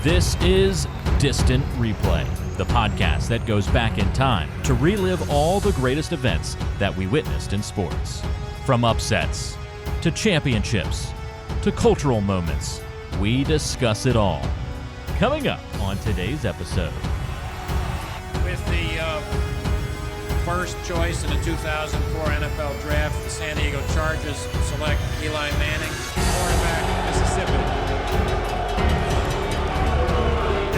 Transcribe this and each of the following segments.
This is Distant Replay, the podcast that goes back in time to relive all the greatest events that we witnessed in sports. From upsets, to championships, to cultural moments, we discuss it all. Coming up on today's episode. With the first choice in the 2004 NFL Draft, the San Diego Chargers select Eli Manning, quarterback, Mississippi.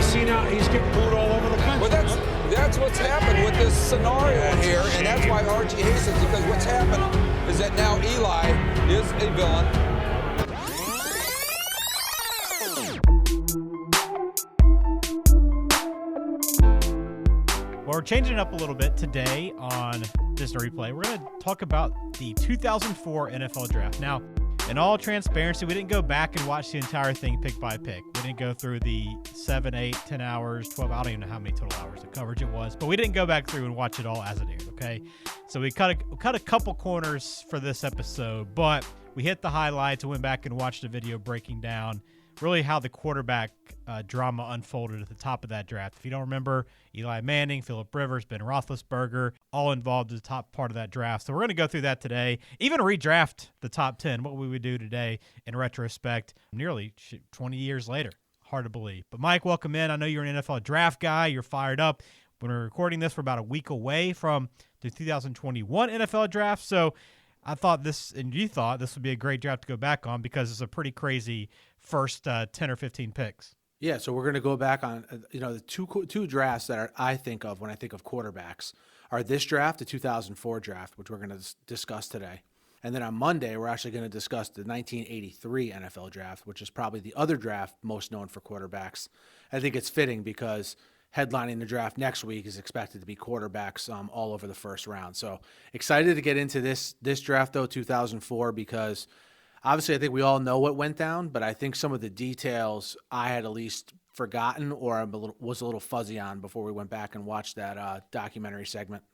See now, he's getting booed all over the country. Well, that's what's happened with this scenario here, and that's why Archie hates it, because what's happened is that now Eli is a villain. Well, we're changing it up a little bit today on Distant Replay. We're going to talk about the 2004 NFL Draft. Now, in all transparency, we didn't go back and watch the entire thing pick by pick. We didn't go through the 7, 8, 10 hours, 12, I don't even know how many total hours of coverage it was, but we didn't go back through and watch it all as it aired, okay? So we cut a couple corners for this episode, but we hit the highlights and went back and watched a video breaking down really how the quarterback drama unfolded at the top of that draft. If you don't remember, Eli Manning, Philip Rivers, Ben Roethlisberger, all involved in the top part of that draft. So we're going to go through that today, even redraft the top 10, what we would do today in retrospect, nearly 20 years later. Hard to believe. But Mike, welcome in. I know you're an NFL draft guy. You're fired up. When we're recording this, we're about a week away from the 2021 NFL draft. So I thought this, and you thought this would be a great draft to go back on because it's a pretty crazy first 10 or 15 picks. Yeah, so we're going to go back on, the two drafts that I think of when I think of quarterbacks are this draft, the 2004 draft, which we're going to discuss today. And then on Monday, we're actually going to discuss the 1983 NFL draft, which is probably the other draft most known for quarterbacks. I think it's fitting because headlining the draft next week is expected to be quarterbacks all over the first round. So excited to get into this draft, though, 2004, because obviously I think we all know what went down, but I think some of the details I had at least forgotten or was a little fuzzy on before we went back and watched that documentary segment.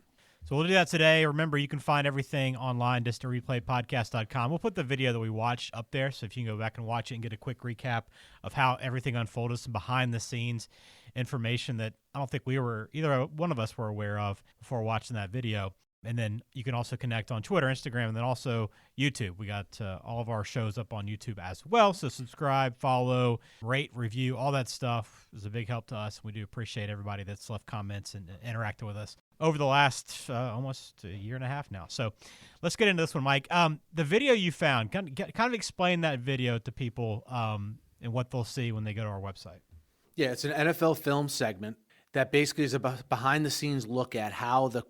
So we'll do that today. Remember, you can find everything online, distantreplaypodcast.com. We'll put the video that we watched up there, so if you can go back and watch it and get a quick recap of how everything unfolded, some behind-the-scenes information that I don't think either one of us were aware of before watching that video. And then you can also connect on Twitter, Instagram, and then also YouTube. We got all of our shows up on YouTube as well. So subscribe, follow, rate, review, all that stuff is a big help to us. We do appreciate everybody that's left comments and interacted with us over the last almost a year and a half now. So let's get into this one, Mike. The video you found, kind of explain that video to people and what they'll see when they go to our website. Yeah, it's an NFL film segment that basically is a behind-the-scenes look at how the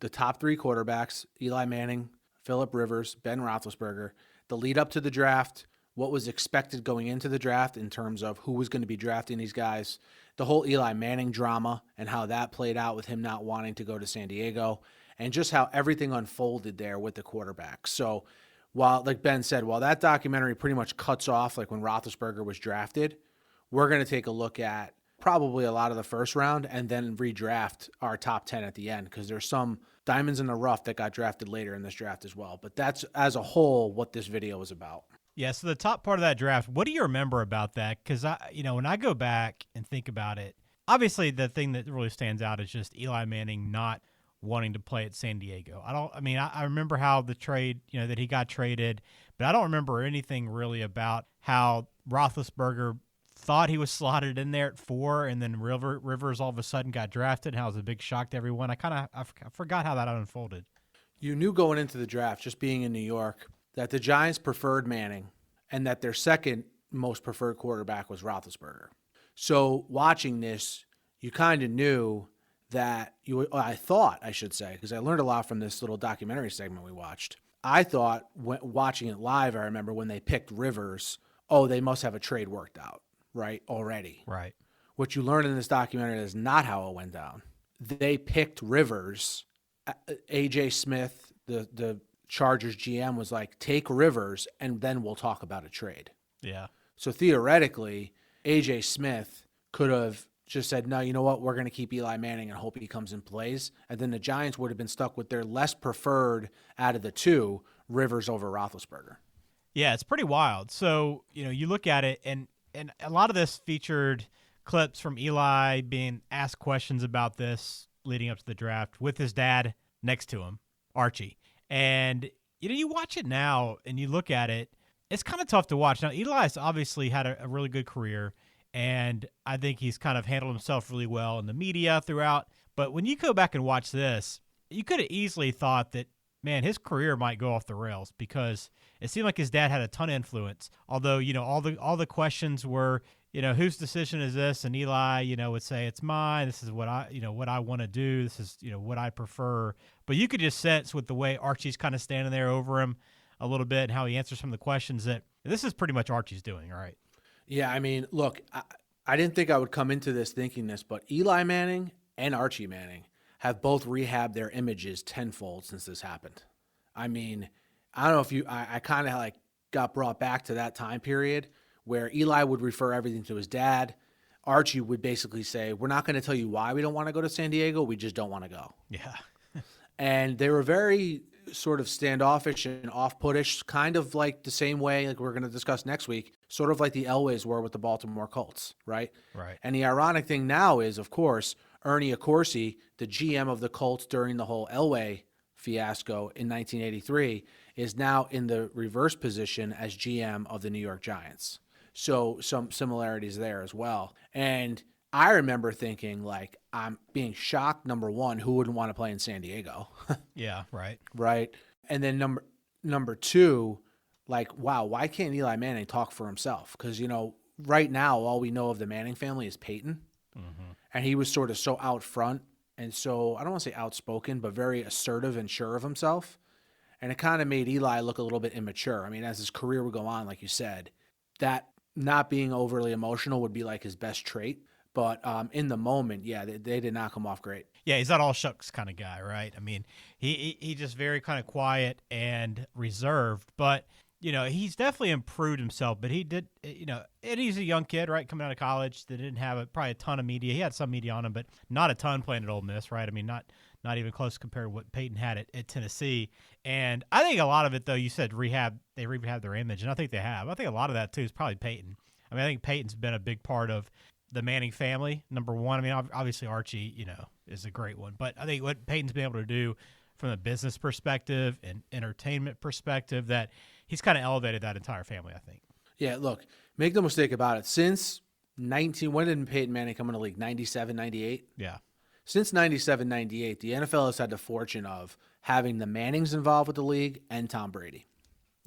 top three quarterbacks, Eli Manning, Philip Rivers, Ben Roethlisberger, the lead up to the draft, what was expected going into the draft in terms of who was going to be drafting these guys, the whole Eli Manning drama and how that played out with him not wanting to go to San Diego, and just how everything unfolded there with the quarterbacks. So while, like Ben said, while that documentary pretty much cuts off like when Roethlisberger was drafted, we're going to take a look at probably a lot of the first round and then redraft our top 10 at the end because there's some diamonds in the rough that got drafted later in this draft as well. But that's, as a whole, what this video is about. Yeah, so the top part of that draft, what do you remember about that? Because, when I go back and think about it, obviously the thing that really stands out is just Eli Manning not wanting to play at San Diego. I remember how the trade, that he got traded, but I don't remember anything really about how Roethlisberger thought he was slotted in there at 4, and then Rivers all of a sudden got drafted, and how it was a big shock to everyone. I forgot how that unfolded. You knew going into the draft, just being in New York, that the Giants preferred Manning and that their second most preferred quarterback was Roethlisberger. So watching this, you kind of knew that I thought, because I learned a lot from this little documentary segment we watched. I thought, watching it live, I remember when they picked Rivers, they must have a trade worked out. Right, already. Right. What you learn in this documentary is not how it went down. They picked Rivers. A.J. Smith, the Chargers GM, was like, take Rivers, and then we'll talk about a trade. Yeah. So theoretically, A.J. Smith could have just said, no, you know what, we're going to keep Eli Manning and hope he comes and plays. And then the Giants would have been stuck with their less preferred out of the two, Rivers over Roethlisberger. Yeah, it's pretty wild. So, you look at it, and a lot of this featured clips from Eli being asked questions about this leading up to the draft with his dad next to him, Archie. And, you watch it now and you look at it, it's kind of tough to watch. Now, Eli's obviously had a really good career, and I think he's kind of handled himself really well in the media throughout. But when you go back and watch this, you could have easily thought that, man, his career might go off the rails because it seemed like his dad had a ton of influence. Although, all the questions were, whose decision is this? And Eli, would say, it's mine. This is what I want to do. This is, what I prefer. But you could just sense with the way Archie's kind of standing there over him a little bit and how he answers some of the questions that this is pretty much Archie's doing. All right. Yeah. I mean, look, I didn't think I would come into this thinking this, but Eli Manning and Archie Manning have both rehabbed their images tenfold since this happened. I mean, I don't know if I kind of like got brought back to that time period where Eli would refer everything to his dad. Archie would basically say, we're not going to tell you why we don't want to go to San Diego. We just don't want to go. Yeah. And they were very sort of standoffish and off-puttish, kind of like the same way, like we're going to discuss next week, sort of like the Elways were with the Baltimore Colts, right? Right. And the ironic thing now is, of course, Ernie Accorsi, the GM of the Colts during the whole Elway fiasco in 1983, is now in the reverse position as GM of the New York Giants. So some similarities there as well. And I remember thinking, like, I'm being shocked, number one, who wouldn't want to play in San Diego? Yeah, right. Right. And then number two, like, wow, why can't Eli Manning talk for himself? Because, right now, all we know of the Manning family is Peyton. Mm-hmm. And he was sort of so out front and so, I don't want to say outspoken, but very assertive and sure of himself. And it kind of made Eli look a little bit immature. I mean, as his career would go on, like you said, that not being overly emotional would be like his best trait. But in the moment, yeah, they did not come off great. Yeah, he's not all shucks kind of guy, right? I mean, he just very kind of quiet and reserved. But, he's definitely improved himself. But he did, and he's a young kid, right, coming out of college that didn't have probably a ton of media. He had some media on him, but not a ton playing at Ole Miss, right? I mean, not even close compared to what Peyton had at Tennessee. And I think a lot of it, though, you said they rehabbed their image, and I think they have. I think a lot of that, too, is probably Peyton. I mean, I think Peyton's been a big part of the Manning family, number one. I mean, obviously Archie, is a great one. But I think what Peyton's been able to do from a business perspective and entertainment perspective, that he's kind of elevated that entire family, I think. Yeah, look, make no mistake about it. Since when did Peyton Manning come in the league? 97, 98? Yeah. Since 97, 98, the NFL has had the fortune of having the Mannings involved with the league and Tom Brady.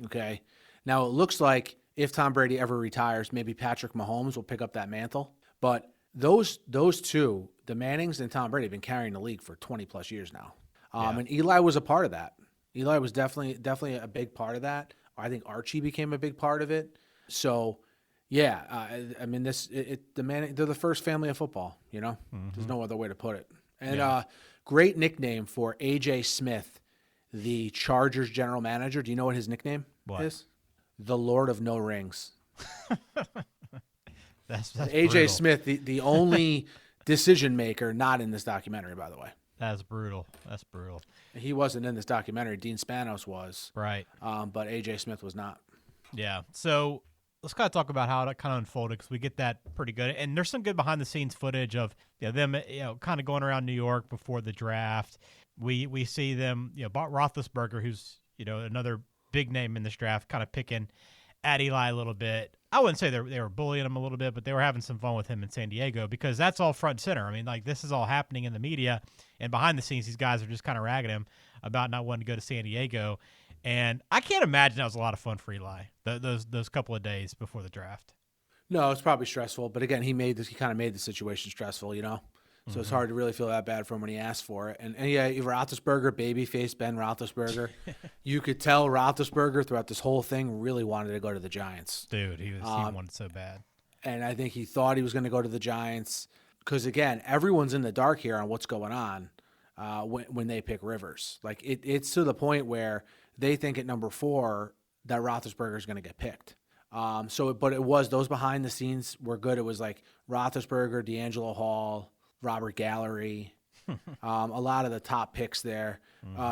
Okay? Now, it looks like if Tom Brady ever retires, maybe Patrick Mahomes will pick up that mantle. But those two, the Mannings and Tom Brady, have been carrying the league for 20-plus years now. And Eli was a part of that. Eli was definitely a big part of that. I think Archie became a big part of it. So, yeah, I mean, the Manning, they're the first family of football, Mm-hmm. There's no other way to put it. And great nickname for A.J. Smith, the Chargers general manager. Do you know what his nickname is? The Lord of No Rings. That's A.J. brutal. Smith, the only decision maker not in this documentary, by the way. That's brutal. That's brutal. He wasn't in this documentary. Dean Spanos was. Right. But A.J. Smith was not. Yeah. So let's kind of talk about how it kind of unfolded, because we get that pretty good. And there's some good behind-the-scenes footage of them kind of going around New York before the draft. We see them, Roethlisberger, who's, another big name in this draft, kind of picking at Eli a little bit. I wouldn't say they were bullying him a little bit, but they were having some fun with him in San Diego, because that's all front and center. I mean, like, this is all happening in the media, and behind the scenes, these guys are just kind of ragging him about not wanting to go to San Diego. And I can't imagine that was a lot of fun for Eli, those couple of days before the draft. No, it's probably stressful. But again, he kind of made the situation stressful, So it's hard to really feel that bad for him when he asked for it. And yeah, Roethlisberger, babyface Ben Roethlisberger. You could tell Roethlisberger throughout this whole thing really wanted to go to the Giants. Dude, he wanted so bad. And I think he thought he was going to go to the Giants because, again, everyone's in the dark here on what's going on when they pick Rivers. Like, it's to the point where they think at number 4 that Roethlisberger is going to get picked. But it was, those behind the scenes were good. It was like Roethlisberger, D'Angelo Hall, Robert Gallery, a lot of the top picks there.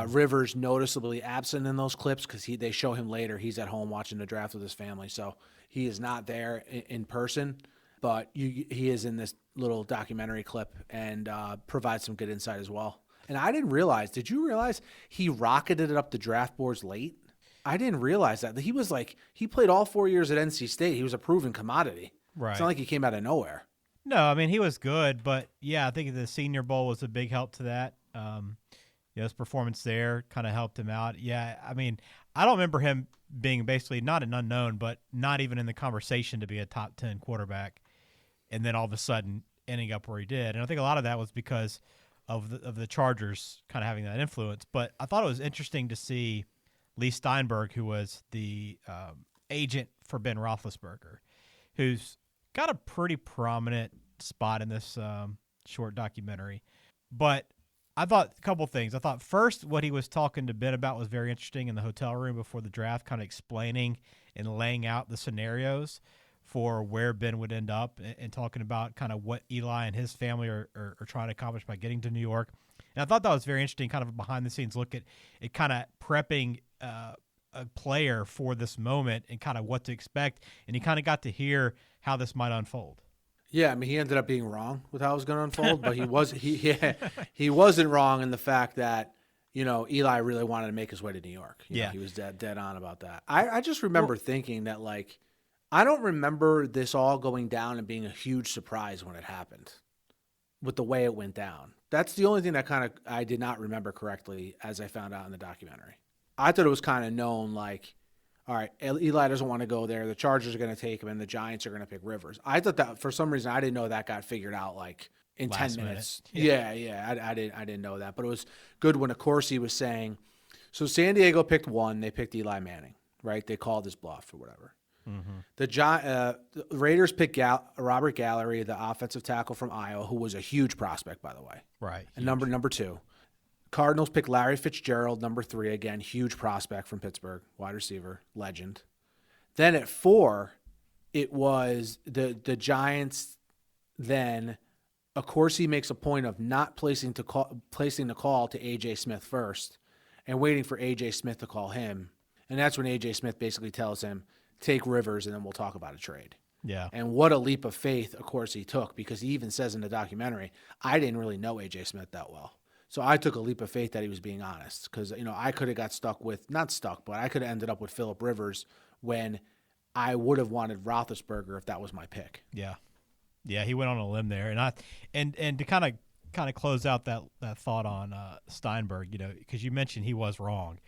Rivers noticeably absent in those clips because they show him later. He's at home watching the draft with his family, so he is not there in person. but he is in this little documentary clip and provides some good insight as well. And I didn't realize, did you realize he rocketed it up the draft boards late? I didn't realize that. He was like, he played all 4 years at NC State. He was a proven commodity. Right. It's not like he came out of nowhere. No, I mean, he was good, but yeah, I think the Senior Bowl was a big help to that. His performance there kind of helped him out. Yeah, I mean, I don't remember him being basically not an unknown, but not even in the conversation to be a top 10 quarterback, and then all of a sudden ending up where he did. And I think a lot of that was because of the Chargers kind of having that influence. But I thought it was interesting to see Lee Steinberg, who was the agent for Ben Roethlisberger, who's got a pretty prominent spot in this short documentary. But I thought a couple things. I thought first what he was talking to Ben about was very interesting in the hotel room before the draft, kind of explaining and laying out the scenarios for where Ben would end up and talking about kind of what Eli and his family are trying to accomplish by getting to New York. And I thought that was very interesting, kind of a behind-the-scenes look at it, kind of prepping a player for this moment and kind of what to expect. And he kind of got to hear how this might unfold. Yeah, I mean, he ended up being wrong with how it was going to unfold, but he wasn't wrong in the fact that, Eli really wanted to make his way to New York. You know, he was dead on about that. I just remember thinking that, like, I don't remember this all going down and being a huge surprise when it happened with the way it went down. That's the only thing that kind of I did not remember correctly as I found out in the documentary. I thought it was kind of known, like, all right, Eli doesn't want to go there. The Chargers are going to take him, and the Giants are going to pick Rivers. I thought that for some reason I didn't know that got figured out like in Last 10 minutes. minute. Yeah. I didn't know that, but it was good when Accorsi was saying. So San Diego picked 1. They picked Eli Manning, right? They called his bluff or whatever. Mm-hmm. The Raiders picked Robert Gallery, the offensive tackle from Iowa, who was a huge prospect, by the way. Right. And number 2. Cardinals picked Larry Fitzgerald, number 3, again, huge prospect from Pittsburgh, wide receiver, legend. Then at 4, it was the Giants. Then Accorsi makes a point of not placing the call to A.J. Smith first and waiting for A.J. Smith to call him. And that's when A.J. Smith basically tells him, take Rivers and then we'll talk about a trade. Yeah. And what a leap of faith Accorsi took, because he even says in the documentary, I didn't really know A.J. Smith that well. So I took a leap of faith that he was being honest, because, I could have got but I could have ended up with Phillip Rivers when I would have wanted Roethlisberger if that was my pick. Yeah. Yeah, he went on a limb there. And to kind of close out that thought on Steinberg, because you mentioned he was wrong.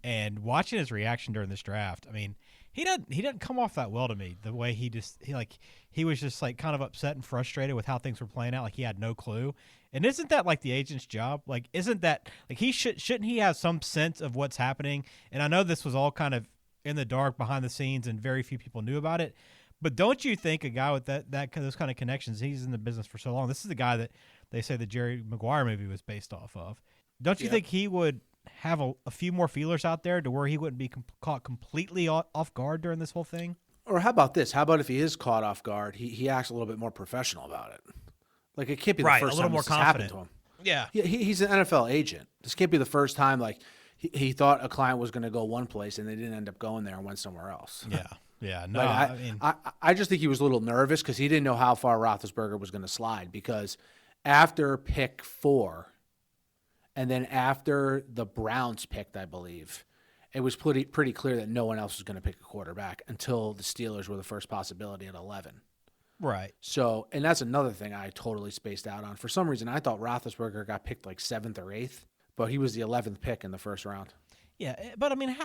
And watching his reaction during this draft, I mean, he doesn't come off that well to me. The way he was just like kind of upset and frustrated with how things were playing out, like he had no clue. And isn't that like the agent's job? Like, isn't that like shouldn't he have some sense of what's happening? And I know this was all kind of in the dark behind the scenes, and very few people knew about it. But don't you think a guy with those kind of connections, he's in the business for so long. This is the guy that they say the Jerry Maguire movie was based off of. Don't you think he would have a few more feelers out there to where he wouldn't be caught completely off guard during this whole thing? Or how about this? How about if he is caught off guard, he acts a little bit more professional about it? Like, it can't be the first time this has happened to him. Yeah. He's an NFL agent. This can't be the first time, like, he thought a client was going to go one place and they didn't end up going there and went somewhere else. Yeah. Yeah. No, like, I just think he was a little nervous because he didn't know how far Roethlisberger was going to slide, because after pick 4 and then after the Browns picked, I believe, it was pretty clear that no one else was going to pick a quarterback until the Steelers were the first possibility at 11. Right. So, and that's another thing I totally spaced out on. For some reason, I thought Roethlisberger got picked like 7th or 8th, but he was the 11th pick in the first round. Yeah, but I mean,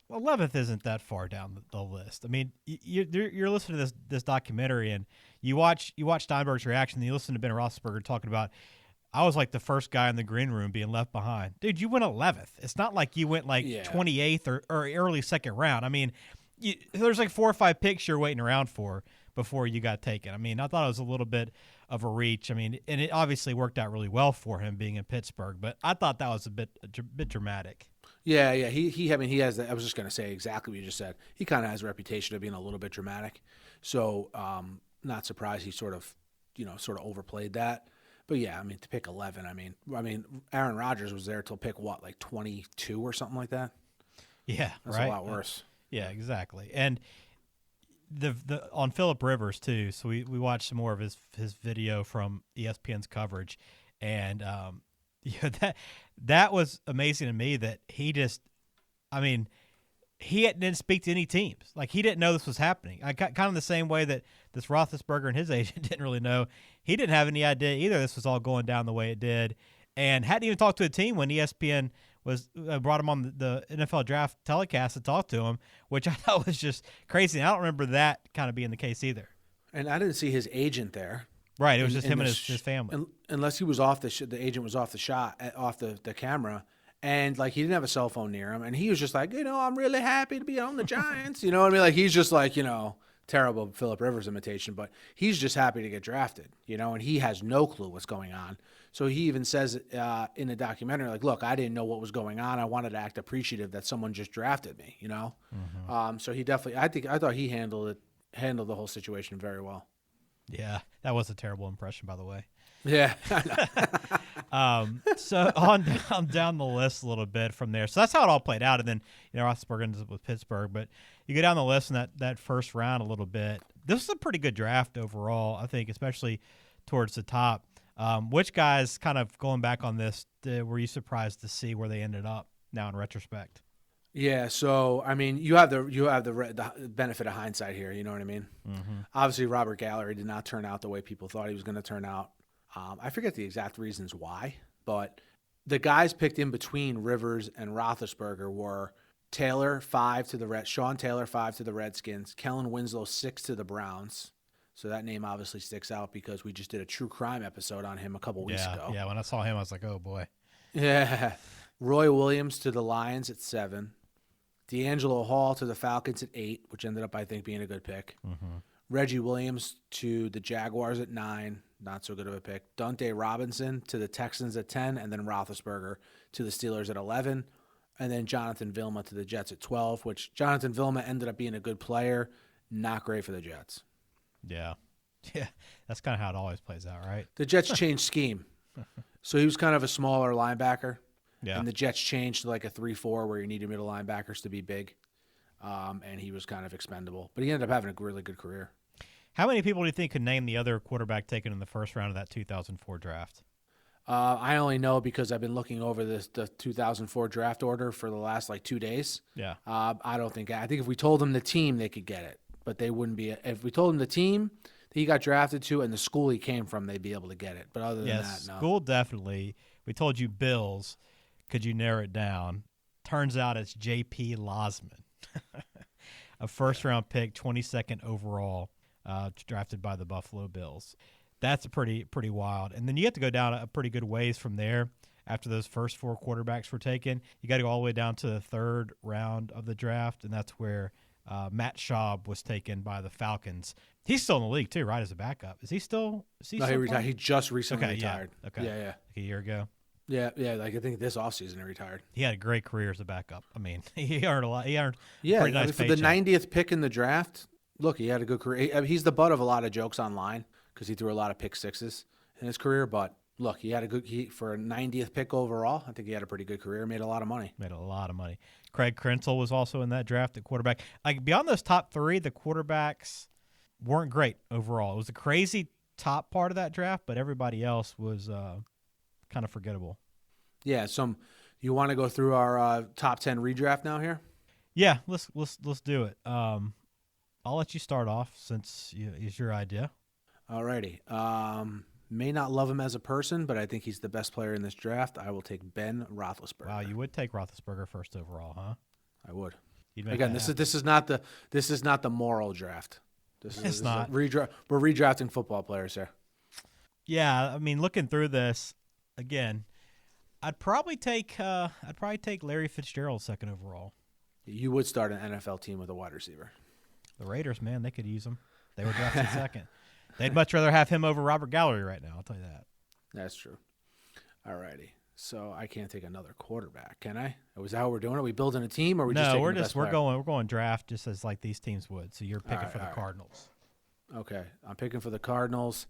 11th isn't that far down the list. I mean, you're listening to this documentary, and you watch Steinberg's reaction, and you listen to Ben Roethlisberger talking about, I was like the first guy in the green room being left behind. Dude, you went 11th. It's not like you went like 28th or early second round. I mean, there's like 4 or 5 picks you're waiting around for before you got taken. I mean, I thought it was a little bit of a reach. I mean, and it obviously worked out really well for him being in Pittsburgh, but I thought that was a bit dramatic. Yeah. He has that. I was just going to say exactly what you just said. He kind of has a reputation of being a little bit dramatic. So, not surprised he sort of overplayed that. But yeah, I mean, to pick 11, I mean, Aaron Rodgers was there till pick what, like 22 or something like that? Yeah, That's right. a lot worse. Yeah, exactly. And the on Phillip Rivers too. So we watched some more of his video from ESPN's coverage, and that was amazing to me that he just, I mean, he didn't speak to any teams. Like, he didn't know this was happening. Kind of the same way that this Roethlisberger and his agent didn't really know. He didn't have any idea either this was all going down the way it did, and hadn't even talked to a team when ESPN was brought him on the NFL draft telecast to talk to him, which I thought was just crazy. And I don't remember that kind of being the case either. And I didn't see his agent there. Right, it was just him and his family. Unless he was off the agent was off the shot, off the camera. And, like, he didn't have a cell phone near him. And he was just like, I'm really happy to be on the Giants. You know what I mean? Like, he's just like, terrible Phillip Rivers imitation. But he's just happy to get drafted, and he has no clue what's going on. So he even says in the documentary, like, look, I didn't know what was going on. I wanted to act appreciative that someone just drafted me, Mm-hmm. So he definitely, I thought he handled the whole situation very well. Yeah, that was a terrible impression, by the way. Yeah. So on down the list a little bit from there. So that's how it all played out. And then, Roethlisberger ends up with Pittsburgh. But you go down the list in that first round a little bit. This was a pretty good draft overall, I think, especially towards the top. Which guys, kind of going back on this, were you surprised to see where they ended up now in retrospect? Yeah, so I mean, you have the benefit of hindsight here. You know what I mean? Mm-hmm. Obviously, Robert Gallery did not turn out the way people thought he was going to turn out. I forget the exact reasons why, but the guys picked in between Rivers and Roethlisberger were Taylor 5 to the Sean Taylor 5 to the Redskins, Kellen Winslow 6 to the Browns. So that name obviously sticks out because we just did a true crime episode on him a couple weeks ago. Yeah, when I saw him, I was like, oh boy. Yeah, Roy Williams to the Lions at 7. D'Angelo Hall to the Falcons at 8, which ended up, I think, being a good pick. Mm-hmm. Reggie Williams to the Jaguars at 9, not so good of a pick. Dante Robinson to the Texans at 10, and then Roethlisberger to the Steelers at 11, and then Jonathan Vilma to the Jets at 12, which Jonathan Vilma ended up being a good player, not great for the Jets. Yeah, that's kind of how it always plays out, right? The Jets changed scheme. So he was kind of a smaller linebacker. Yeah. And the Jets changed to like a 3-4 where you needed middle linebackers to be big. And he was kind of expendable. But he ended up having a really good career. How many people do you think could name the other quarterback taken in the first round of that 2004 draft? I only know because I've been looking over the 2004 draft order for the last 2 days. Yeah. I think if we told them the team, they could get it. But they wouldn't be. If we told them the team that he got drafted to and the school he came from, they'd be able to get it. But other than that, no. School definitely. We told you Bills. Could you narrow it down? Turns out it's J.P. Losman, a first-round pick, 22nd overall, drafted by the Buffalo Bills. That's a pretty wild. And then you have to go down a pretty good ways from there after those first 4 quarterbacks were taken. You got to go all the way down to the 3rd round of the draft, and that's where Matt Schaub was taken by the Falcons. He's still in the league too, right? As a backup, is he still? No, he retired. He just recently retired. Yeah. Okay, yeah, like a year ago. Yeah. I think this offseason he retired. He had a great career as a backup. I mean, he earned a lot. He earned a pretty nice paycheck. For the 90th pick in the draft. Look, he had a good career. He's the butt of a lot of jokes online because he threw a lot of pick sixes in his career. But look, he had for a 90th pick overall. I think he had a pretty good career. Made a lot of money. Craig Krenzel was also in that draft at quarterback. Beyond those top 3, the quarterbacks weren't great overall. It was a crazy top part of that draft, but everybody else was kind of forgettable. Yeah. You want to go through our top 10 redraft now here? Yeah, let's do it. I'll let you start off since it's your idea. Alrighty. May not love him as a person, but I think he's the best player in this draft. I will take Ben Roethlisberger. Wow, you would take Roethlisberger first overall, huh? I would. Again, this is not the moral draft. It's not. We're redrafting football players here. Yeah, I mean, looking through this again, I'd probably take Larry Fitzgerald second overall. You would start an NFL team with a wide receiver. The Raiders, man, they could use him. They were drafted second. They'd much rather have him over Robert Gallery right now. I'll tell you that. That's true. All righty. So I can't take another quarterback, can I? Is that how we're doing it? Are we building a team, or are we just taking the best player? we're going draft just as like these teams would. So you're picking for the Cardinals. Okay, I'm picking for the Cardinals.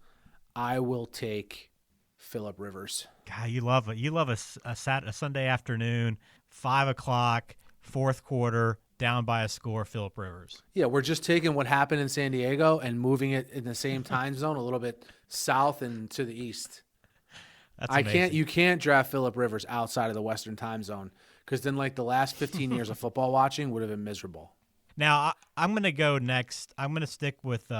I will take Phillip Rivers. God, you love it. You love a Sunday afternoon, 5:00, fourth quarter, down by a score, Phillip Rivers. Yeah, we're just taking what happened in San Diego and moving it in the same time zone a little bit south and to the east. That's amazing. You can't draft Phillip Rivers outside of the Western time zone because then like the last 15 years of football watching would have been miserable. Now I'm going to go next. I'm going to stick with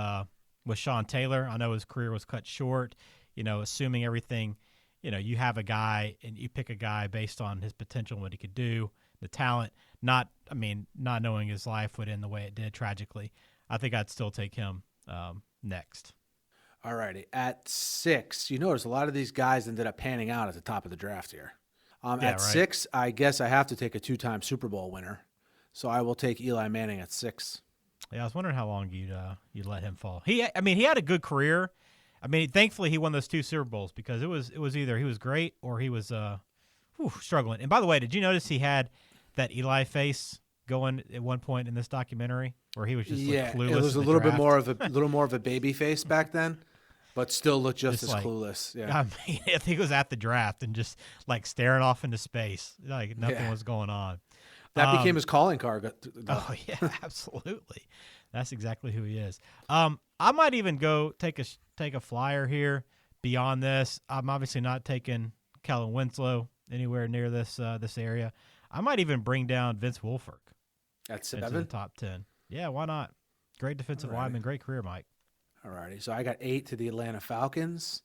Sean Taylor. I know his career was cut short. Assuming everything, you have a guy and you pick a guy based on his potential and what he could do, the talent. Not knowing his life would end the way it did tragically. I think I'd still take him next. All righty. At 6, you notice a lot of these guys ended up panning out at the top of the draft here. At 6, I guess I have to take a 2-time Super Bowl winner. So I will take Eli Manning at 6. Yeah, I was wondering how long you'd let him fall. He had a good career. Thankfully he won those 2 Super Bowls because it was either he was great or he was struggling. And by the way, did you notice he had that Eli face going at one point in this documentary where he was just clueless? It was a little more of a baby face back then, but still looked just as clueless. Yeah, I think he was at the draft and just like staring off into space, like nothing was going on. That became his calling card. Oh yeah, absolutely. That's exactly who he is. I might even go take a flyer here beyond this. I'm obviously not taking Kellen Winslow anywhere near this area. I might even bring down Vince Wilfork at 7 into the top 10. Yeah, why not? Great defensive lineman, great career, Mike. All righty. So I got 8 to the Atlanta Falcons.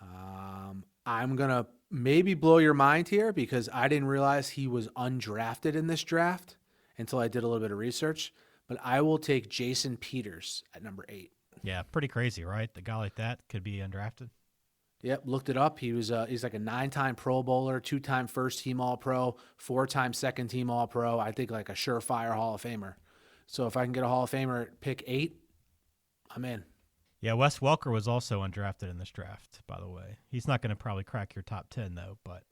I'm going to maybe blow your mind here because I didn't realize he was undrafted in this draft until I did a little bit of research. But I will take Jason Peters at number 8. Yeah, pretty crazy, right? The guy like that could be undrafted. Yep, looked it up. He's like a 9-time Pro Bowler, 2-time first-team All-Pro, 4-time second-team All-Pro. I think like a surefire Hall of Famer. So if I can get a Hall of Famer at pick 8, I'm in. Yeah, Wes Welker was also undrafted in this draft, by the way. He's not going to probably crack your top 10, though, but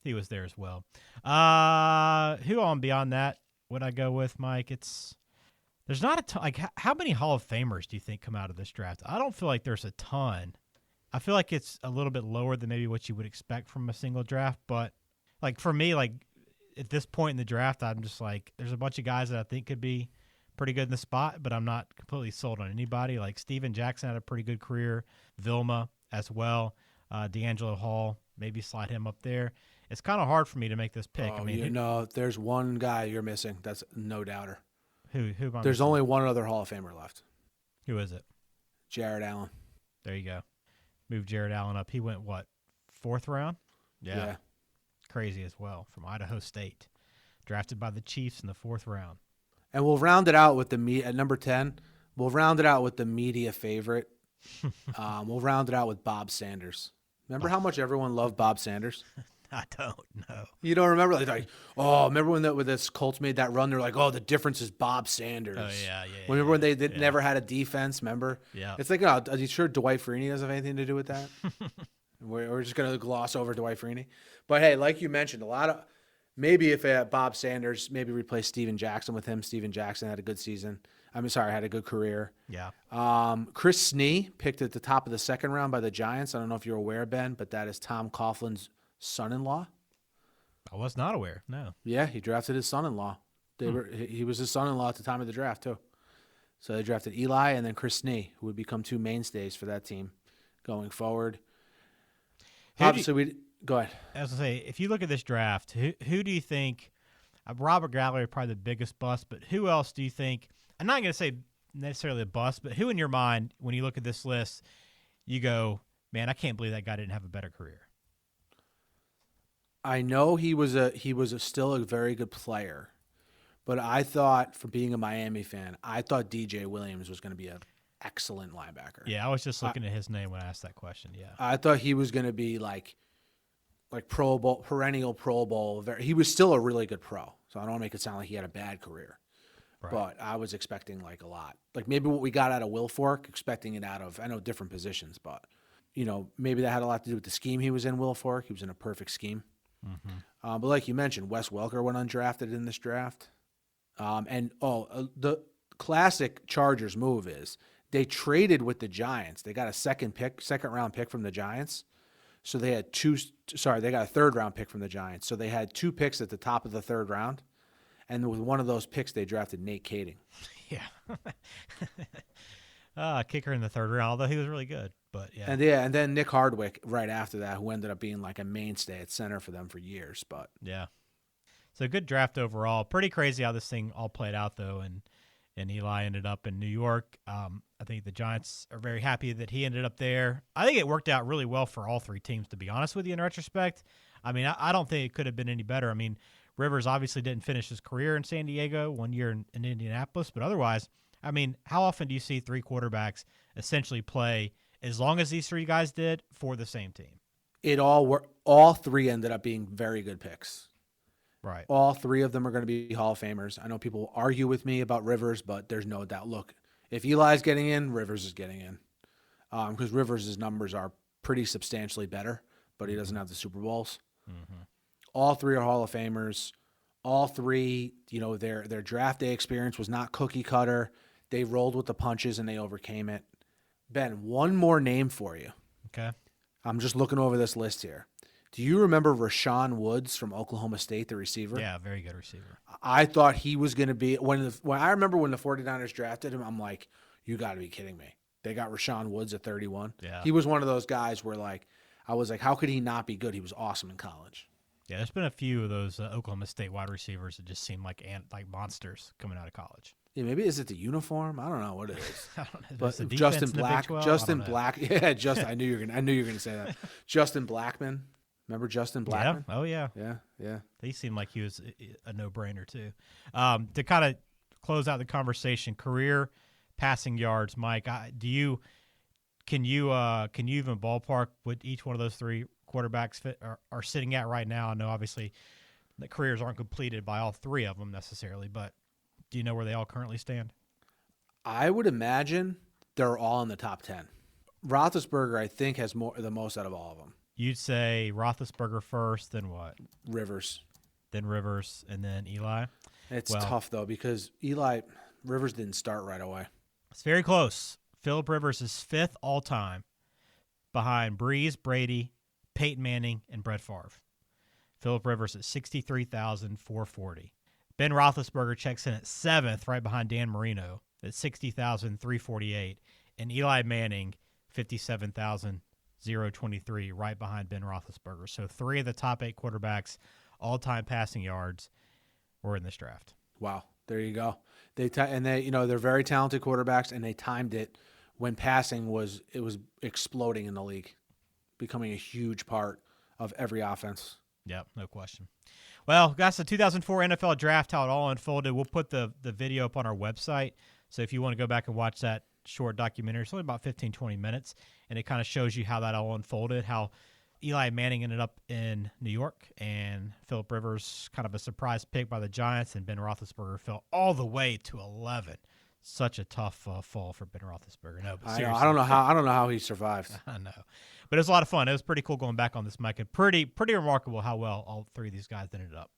he was there as well. Who on beyond that would I go with, Mike? There's not a ton. Like, how many Hall of Famers do you think come out of this draft? I don't feel like there's a ton. I feel like it's a little bit lower than maybe what you would expect from a single draft. But, like, for me, like, at this point in the draft, I'm just like, there's a bunch of guys that I think could be pretty good in the spot, but I'm not completely sold on anybody. Like, Steven Jackson had a pretty good career. Vilma as well. D'Angelo Hall, maybe slide him up there. It's kind of hard for me to make this pick. There's one guy you're missing. That's no doubter. Who am I There's missing? only one other Hall of Famer left. Who is it? Jared Allen. There you go. Move Jared Allen up. He went, what, 4th round? Yeah. Crazy as well, from Idaho State. Drafted by the Chiefs in the 4th round. And we'll round it out with at number 10. We'll round it out with the media favorite. We'll round it out with Bob Sanders. Remember how much everyone loved Bob Sanders? I don't know. You don't remember? Remember when this Colts made that run? They're like, oh, the difference is Bob Sanders. Oh, yeah. Remember when they never had a defense, remember? Yeah. It's like, are you sure Dwight Freeney doesn't have anything to do with that? We're just going to gloss over Dwight Freeney. But, hey, like you mentioned, maybe if Bob Sanders maybe replaced Steven Jackson with him. Steven Jackson had a good season. Had a good career. Yeah. Chris Snee picked at the top of the 2nd round by the Giants. I don't know if you're aware, Ben, but that is Tom Coughlin's son-in-law. I was not aware. No. Yeah, he drafted his son-in-law. He was his son-in-law at the time of the draft too. So they drafted Eli and then Chris Snee, who would become 2 mainstays for that team going forward. Go ahead. I was gonna say, if you look at this draft, who do you think? Robert Gallery probably the biggest bust, but who else do you think? I'm not gonna say necessarily a bust, but who in your mind, when you look at this list, you go, man, I can't believe that guy didn't have a better career. I know he was still a very good player, but I thought, for being a Miami fan, I thought DJ Williams was going to be an excellent linebacker. Yeah, I was just looking at his name when I asked that question. Yeah, I thought he was going to be like Pro Bowl, perennial Pro Bowl. He was still a really good pro, so I don't want to make it sound like he had a bad career. Right. But I was expecting like a lot, like maybe what we got out of Wilfork, expecting it out of, I know different positions, but maybe that had a lot to do with the scheme he was in. Wilfork, he was in a perfect scheme. Mm-hmm. But like you mentioned, Wes Welker went undrafted in this draft. The classic Chargers move is they traded with the Giants. They got a second round pick from the Giants. So they had they got a 3rd round pick from the Giants. So they had 2 picks at the top of the 3rd round. And with one of those picks, they drafted Nate Kading. Yeah. Kicker in the 3rd round, although he was really good. But yeah. And then Nick Hardwick right after that, who ended up being like a mainstay at center for them for years. But yeah. So good draft overall. Pretty crazy how this thing all played out, though. And Eli ended up in New York. I think the Giants are very happy that he ended up there. I think it worked out really well for all 3 teams, to be honest with you, in retrospect. I mean, I don't think it could have been any better. I mean, Rivers obviously didn't finish his career in San Diego, 1 year in Indianapolis. But otherwise, I mean, how often do you see 3 quarterbacks essentially play, as long as these 3 guys did, for the same team? All 3 ended up being very good picks. Right. All 3 of them are going to be Hall of Famers. I know people will argue with me about Rivers, but there's no doubt. Look, if Eli's getting in, Rivers is getting in. Because Rivers' numbers are pretty substantially better, but he doesn't have the Super Bowls. Mm-hmm. All 3 are Hall of Famers. All 3, their draft day experience was not cookie cutter. They rolled with the punches and they overcame it. Ben, one more name for you. Okay. I'm just looking over this list here. Do you remember Rashawn Woods from Oklahoma State, the receiver? Yeah, very good receiver. I thought he was going to be when I remember when the 49ers drafted him, I'm like, you got to be kidding me. They got Rashawn Woods at 31. Yeah. He was one of those guys where I was like, how could he not be good? He was awesome in college. Yeah, there's been a few of those Oklahoma State wide receivers that just seem like monsters coming out of college. Yeah, maybe is it the uniform? I don't know what it is. I don't know. But Justin Black. Yeah, I knew you were gonna say that. Justin Blackman. Remember Justin Blackman? Yeah. Oh yeah. Yeah. He seemed like he was a no-brainer too. To kind of close out the conversation, career passing yards, Mike. Can you even ballpark what each one of those 3 quarterbacks are sitting at right now? I know obviously the careers aren't completed by all 3 of them necessarily, but do you know where they all currently stand? I would imagine they're all in the top 10. Roethlisberger, I think, has the most out of all of them. You'd say Roethlisberger first, then what? Rivers. Then Rivers, and then Eli? It's tough, though, because Rivers didn't start right away. It's very close. Phillip Rivers is 5th all-time behind Breeze, Brady, Peyton Manning, and Brett Favre. Phillip Rivers at 63,440. Ben Roethlisberger checks in at 7th, right behind Dan Marino at 60,348. And Eli Manning, 57,023, right behind Ben Roethlisberger. So 3 of the top 8 quarterbacks, all-time passing yards, were in this draft. Wow, there you go. They're very talented quarterbacks, and they timed it when passing was exploding in the league, becoming a huge part of every offense. Yep, no question. Well, that's the 2004 NFL Draft, how it all unfolded. We'll put the video up on our website. So if you want to go back and watch that short documentary, it's only about 15, 20 minutes, and it kind of shows you how that all unfolded, how Eli Manning ended up in New York, and Phillip Rivers, kind of a surprise pick by the Giants, and Ben Roethlisberger fell all the way to 11. Such a tough fall for Ben Roethlisberger. No, but seriously, I don't know how he survived. I know, but it was a lot of fun. It was pretty cool going back on this, Mike, and pretty remarkable how well all 3 of these guys ended up.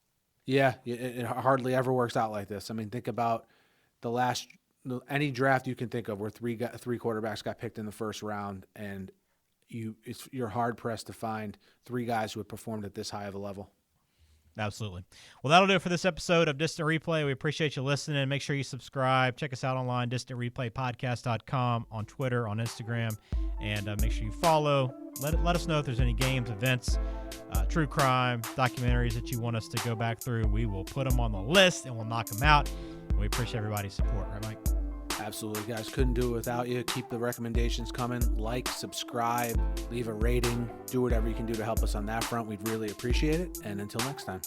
Yeah, it hardly ever works out like this. I mean, think about any draft you can think of where 3 quarterbacks got picked in the first round, and you're hard pressed to find 3 guys who have performed at this high of a level. Absolutely. Well, that'll do it for this episode of Distant Replay. We appreciate you listening. Make sure you subscribe. Check us out online, distantreplaypodcast.com, on Twitter, on Instagram, and make sure you follow. Let us know if there's any games, events, true crime, documentaries that you want us to go back through. We will put them on the list, and we'll knock them out. And we appreciate everybody's support. Right, Mike? Absolutely, guys. Couldn't do it without you. Keep the recommendations coming. Like, subscribe, leave a rating. Do whatever you can do to help us on that front. We'd really appreciate it. And until next time.